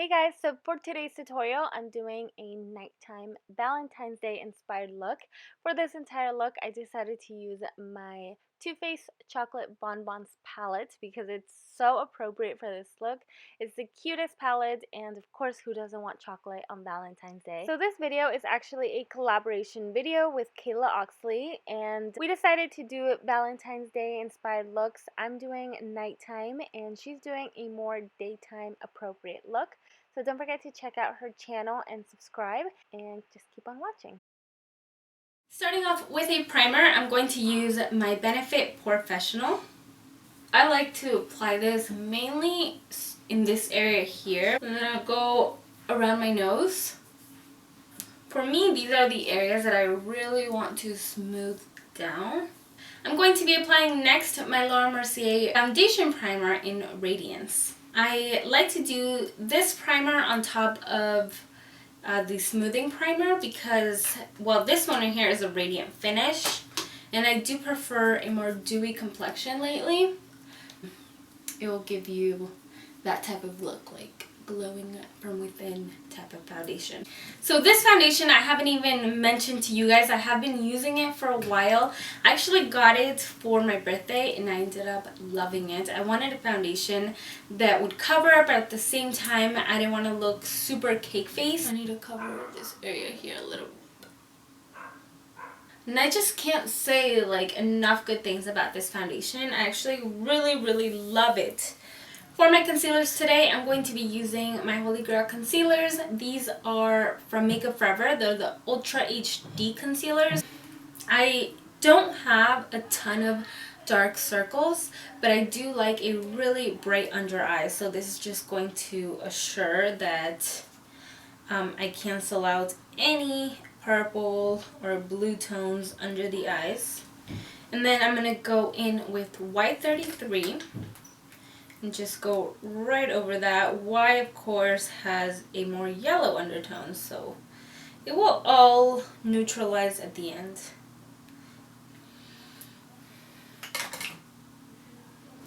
Hey guys, so for today's tutorial, I'm doing a nighttime Valentine's Day inspired look. For this entire look, I decided to use my Too Faced Chocolate Bonbons palette because it's so appropriate for this look. It's the cutest palette, and of course, who doesn't want chocolate on Valentine's Day? So this video is actually a collaboration video with Kayla Oxley, and we decided to do Valentine's Day inspired looks. I'm doing nighttime, and she's doing a more daytime appropriate look. So don't forget to check out her channel and subscribe, and just keep on watching. Starting off with a primer, I'm going to use my Benefit Professional. I like to apply this mainly in this area here. And then I'll go around my nose. For me, these are the areas that I really want to smooth down. I'm going to be applying next my Laura Mercier Foundation Primer in Radiance. I like to do this primer on top of the smoothing primer because, well, this one in here is a radiant finish, and I do prefer a more dewy complexion lately. It will give you that type of look, like glowing from within type of foundation. So this foundation I haven't even mentioned to you guys. I have been using it for a while. I actually got it for my birthday and I ended up loving it. I wanted a foundation that would cover up, but at the same time I didn't want to look super cake face. I need to cover this area here a little. And I just can't say like enough good things about this foundation. I actually really love it. For my concealers today, I'm going to be using my Holy Grail concealers. These are from Makeup Forever. They're the Ultra HD concealers. I don't have a ton of dark circles, but I do like a really bright under eye. So this is just going to assure that I cancel out any purple or blue tones under the eyes. And then I'm going to go in with White 33. And just go right over that. Y, of course, has a more yellow undertone, so it will all neutralize at the end.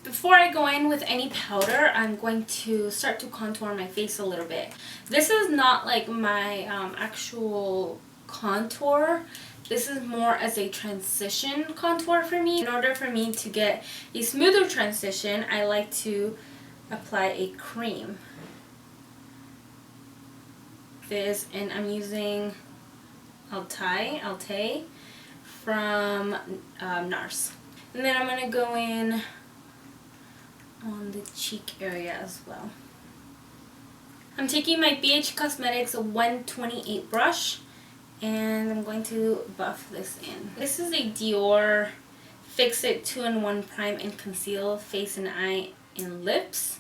Before I go in with any powder, I'm going to start to contour my face a little bit. This is not like my actual contour. This is more as a transition contour for me. In order for me to get a smoother transition, I like to apply a cream. And I'm using Altai from NARS. And then I'm going to go in on the cheek area as well. I'm taking my BH Cosmetics 128 brush, and I'm going to buff this in. This is a Dior Fix It 2-in-1 Prime and Conceal Face and Eye and Lips,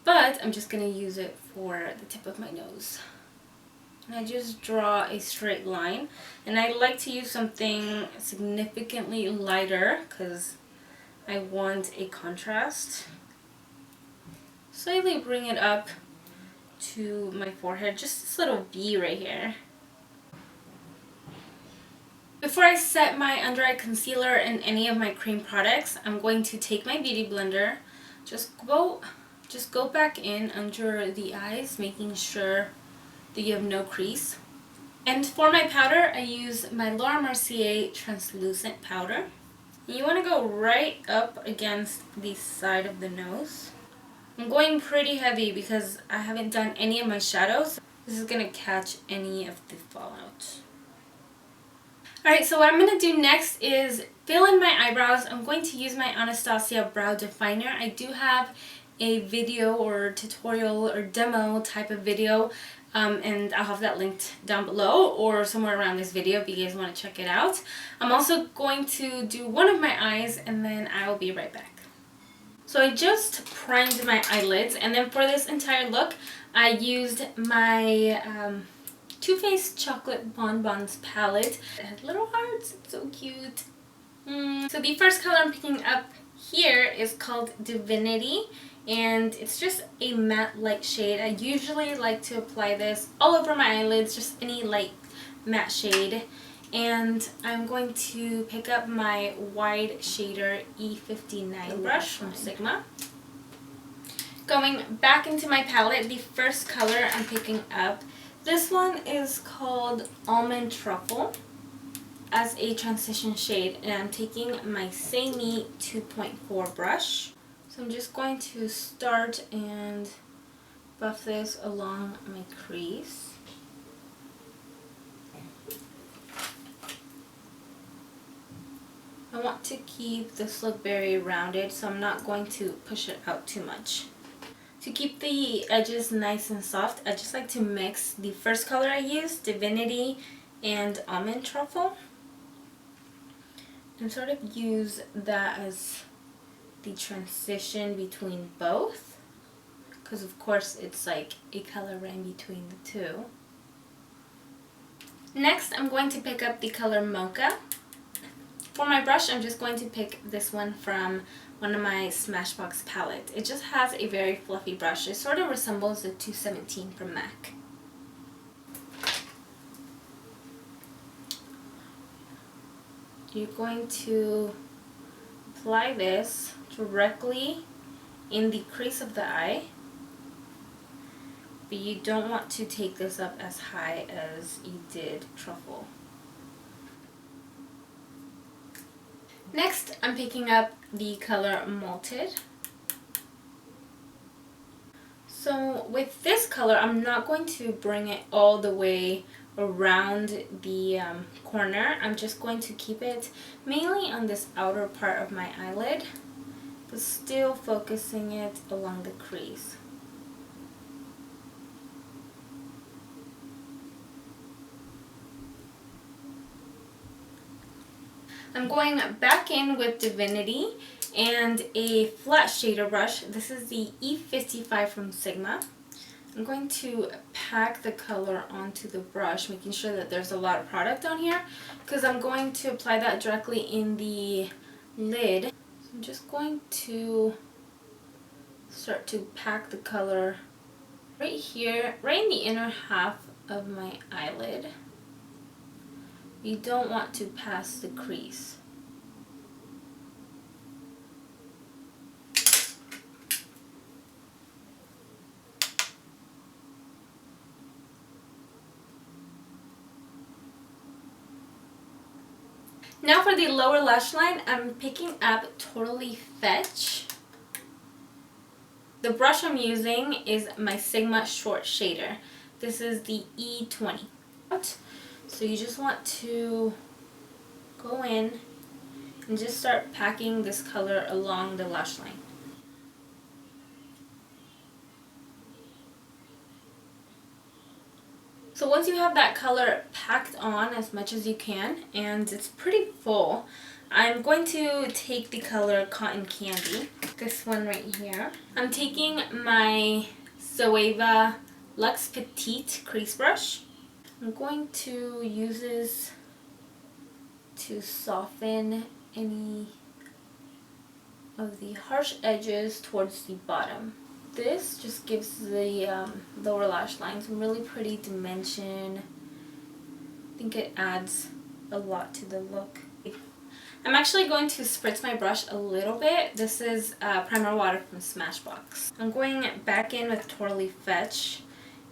but I'm just going to use it for the tip of my nose. And I just draw a straight line, and I like to use something significantly lighter because I want a contrast. Slightly bring it up to my forehead, just this little V right here. Before I set my under eye concealer and any of my cream products, I'm going to take my beauty blender, just go back in under the eyes, making sure that you have no crease. And for my powder, I use my Laura Mercier translucent powder. You want to go right up against the side of the nose. I'm going pretty heavy because I haven't done any of my shadows. This is going to catch any of the fallout. Alright, so what I'm going to do next is fill in my eyebrows. I'm going to use my Anastasia Brow Definer. I do have a video or tutorial or demo type of video, and I'll have that linked down below or somewhere around this video if you guys want to check it out. I'm also going to do one of my eyes, and then I will be right back. So I just primed my eyelids, and then for this entire look I used my Too Faced Chocolate Bonbons palette. It has little hearts, it's so cute. So the first color I'm picking up here is called Divinity, and it's just a matte light shade. I usually like to apply this all over my eyelids, just any light matte shade. And I'm going to pick up my wide shader E59 brush from Sigma. Going back into my palette, the first color I'm picking up, this one is called Almond Truffle as a transition shade, and I'm taking my Say Me 2.4 brush. So I'm just going to start and buff this along my crease. I want to keep this look very rounded, so I'm not going to push it out too much. To keep the edges nice and soft, I just like to mix the first color I used, Divinity, and Almond Truffle, and sort of use that as the transition between both, because of course it's like a color right in between the two. Next, I'm going to pick up the color Mocha. For my brush, I'm just going to pick this one from one of my Smashbox palettes. It just has a very fluffy brush. It sort of resembles the 217 from MAC. You're going to apply this directly in the crease of the eye, but you don't want to take this up as high as you did Truffle. Next, I'm picking up the color Malted. So with this color, I'm not going to bring it all the way around the corner. I'm just going to keep it mainly on this outer part of my eyelid, but still focusing it along the crease. I'm going back in with Divinity and a flat shader brush. This is the E55 from Sigma. I'm going to pack the color onto the brush, making sure that there's a lot of product on here, because I'm going to apply that directly in the lid. So I'm just going to start to pack the color right here, right in the inner half of my eyelid. You don't want to pass the crease. Now for the lower lash line, I'm picking up Totally Fetch. The brush I'm using is my Sigma Short Shader. This is the E20. So you just want to go in and just start packing this color along the lash line. So once you have that color packed on as much as you can, and it's pretty full, I'm going to take the color Cotton Candy, this one right here. I'm taking my Zoeva Luxe Petite crease brush. I'm going to use this to soften any of the harsh edges towards the bottom. This just gives the lower lash line some really pretty dimension. I think it adds a lot to the look. I'm actually going to spritz my brush a little bit. This is Primer Water from Smashbox. I'm going back in with Totally Fetch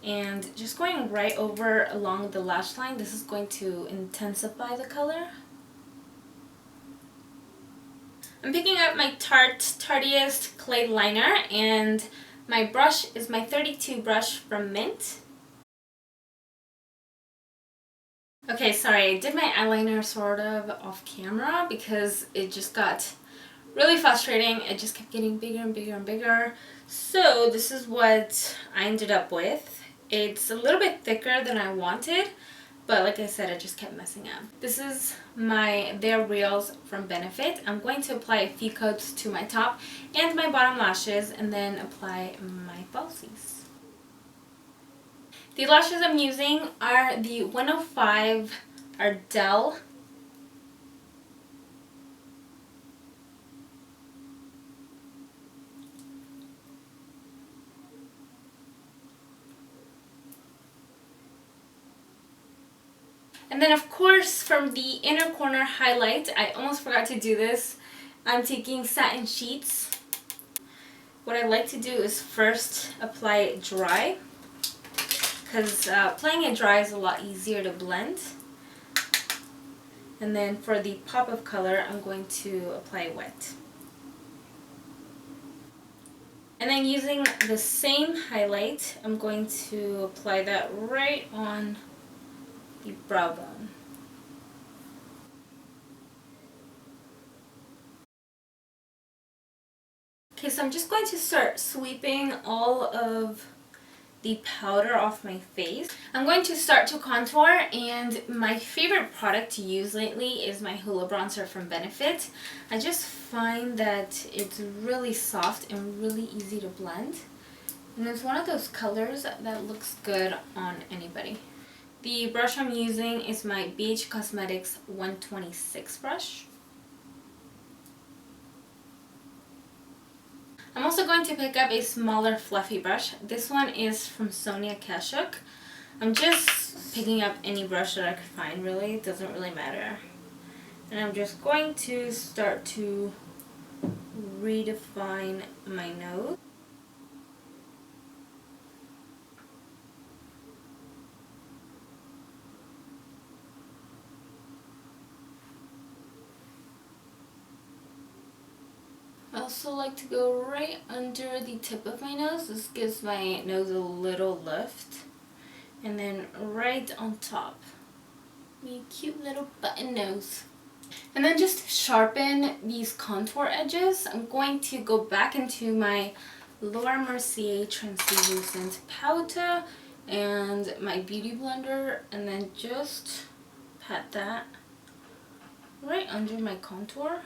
and just going right over along the lash line. This is going to intensify the color. I'm picking up my Tarteist Clay Liner, and my brush is my 32 brush from Mint. Okay, sorry, I did my eyeliner sort of off camera because it just got really frustrating. It just kept getting bigger and bigger and bigger. So this is what I ended up with. It's a little bit thicker than I wanted, but like I said, it just kept messing up. This is my They're Reals from Benefit. I'm going to apply a few coats to my top and my bottom lashes, and then apply my falsies. The lashes I'm using are the 105 Ardell. And then of course, from the inner corner highlight, I almost forgot to do this, I'm taking Satin Sheets. what I like to do is first apply it dry, because applying it dry is a lot easier to blend. And then for the pop of color, I'm going to apply wet. And then using the same highlight, I'm going to apply that right on the brow bone. Okay, so I'm just going to start sweeping all of the powder off my face. I'm going to start to contour, and my favorite product to use lately is my Hoola Bronzer from Benefit. I just find that it's really soft and really easy to blend. And it's one of those colors that looks good on anybody. The brush I'm using is my BH Cosmetics 126 brush. I'm also going to pick up a smaller fluffy brush. This one is from Sonia Kashuk. I'm just picking up any brush that I could find, really. It doesn't really matter. And I'm just going to start to redefine my nose. I also like to go right under the tip of my nose. This gives my nose a little lift. And then right on top, my cute little button nose. And then just to sharpen these contour edges, I'm going to go back into my Laura Mercier Translucent Powder and my Beauty Blender, and then just pat that right under my contour.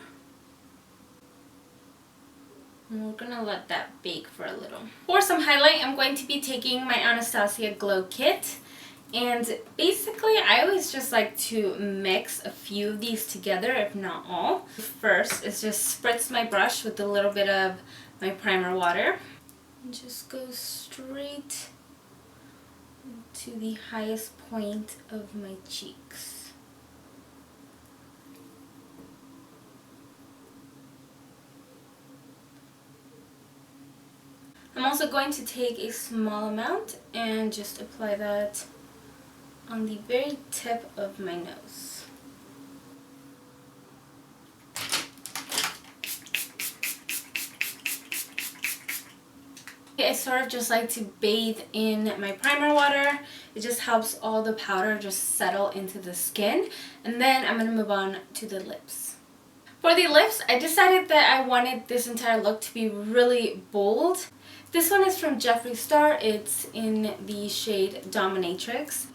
And we're gonna let that bake for a little. For some highlight, I'm going to be taking my Anastasia Glow Kit. And basically, I always just like to mix a few of these together, if not all. First is just spritz my brush with a little bit of my primer water. And just go straight to the highest point of my cheeks. I'm also going to take a small amount and just apply that on the very tip of my nose. I sort of just like to bathe in my primer water. It just helps all the powder just settle into the skin. And then I'm going to move on to the lips. For the lips, I decided that I wanted this entire look to be really bold. This one is from Jeffree Star. It's in the shade Dominatrix.